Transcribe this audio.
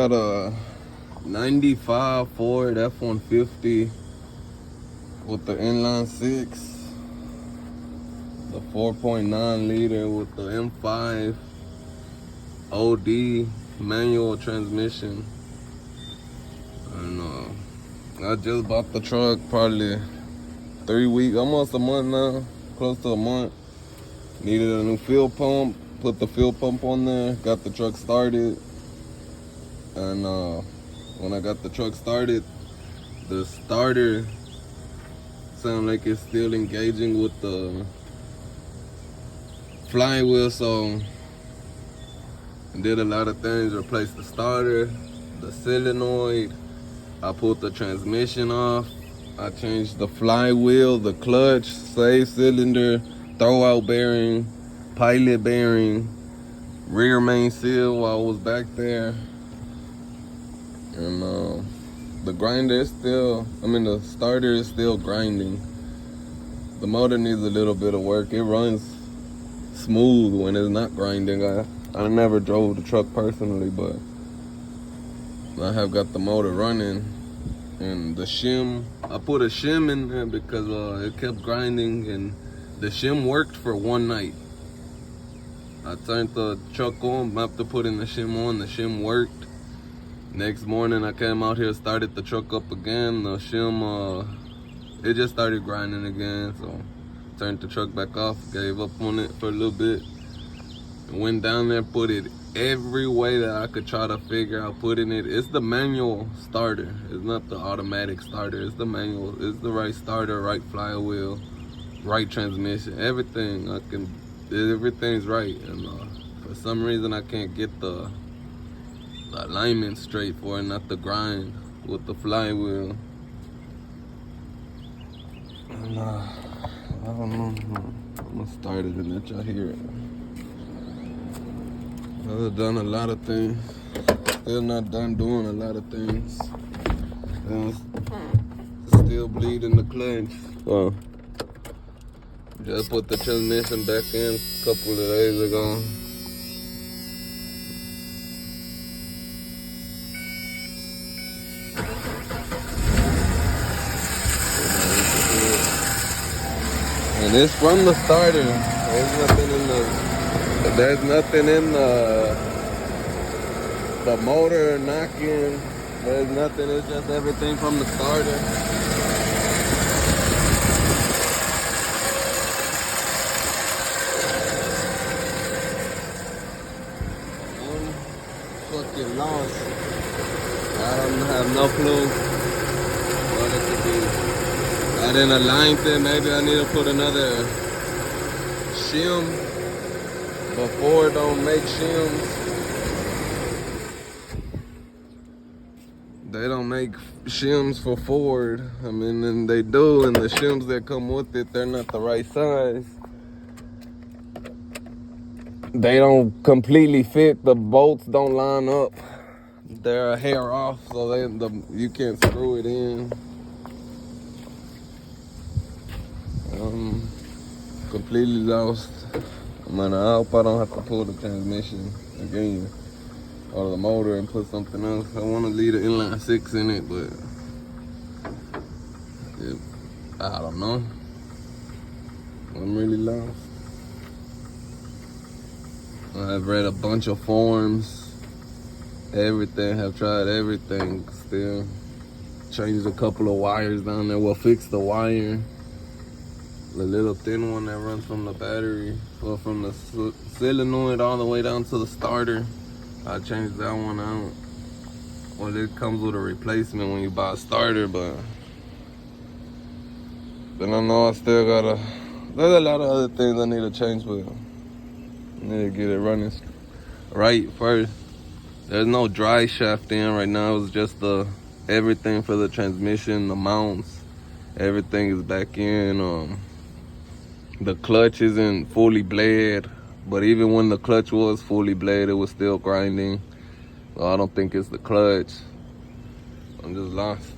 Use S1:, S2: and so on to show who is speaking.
S1: got a 95 Ford F150 with the inline 6, the 4.9 liter with the m5od manual transmission. And I just bought the truck probably 3 weeks, almost a month now, close to a month. Needed a new fuel pump, put the fuel pump on there, got the truck started. And when I got the truck started, the starter sounded like it's still engaging with the flywheel, so I did a lot of things. Replaced the starter, the solenoid, I pulled the transmission off, I changed the flywheel, the clutch, save cylinder, throwout bearing, pilot bearing, rear main seal while I was back there. And the grinder is still, the starter is still grinding. The motor needs a little bit of work. It runs smooth when it's not grinding. I never drove the truck personally, but I have got the motor running. And the shim, I put a shim in there because it kept grinding, and the shim worked for one night. I turned the truck on, after putting the shim on, the shim worked. Next morning I came out here, started the truck up again. The shim, it just started grinding again, so turned the truck back off, gave up on it for a little bit. Went down there, put it every way that I could try to figure out putting it. It's the manual starter. It's not the automatic starter. It's the manual. It's the right starter, right flywheel, right transmission. Everything everything's right. And for some reason I can't get the alignment straight for it, not the grind with the flywheel. And I don't know. I'm gonna start it and let y'all hear it. I've done a lot of things. Still not done doing a lot of things. Still bleeding the clutch. So just put the transmission back in a couple of days ago. And it's from the starter. There's nothing in the motor knocking. There's nothing. It's just everything from the starter. I'm fucking lost. I don't have no clue what it could be. I didn't align it. Maybe I need to put another shim. But Ford don't make shims. They don't make shims for Ford. And they do, and the shims that come with it, they're not the right size. They don't completely fit. The bolts don't line up. They're a hair off, so you can't screw it in. I'm completely lost. I hope I don't have to pull the transmission again or the motor and put something else. I want to leave the inline 6 in it, but I don't know. I'm really lost. I've read a bunch of forums, everything, have tried everything still. Changed a couple of wires down there. Well, fix the wire. The little thin one that runs from the battery, or from the solenoid all the way down to the starter. I changed that one out. Well, it comes with a replacement when you buy a starter, but then I know I still gotta, there's a lot of other things I need to change, but I need to get it running right first. There's no dry shaft in right now. It's just everything for the transmission, the mounts, everything is back in. The clutch isn't fully bled, but even when the clutch was fully bled, it was still grinding. So I don't think it's the clutch. I'm just lost.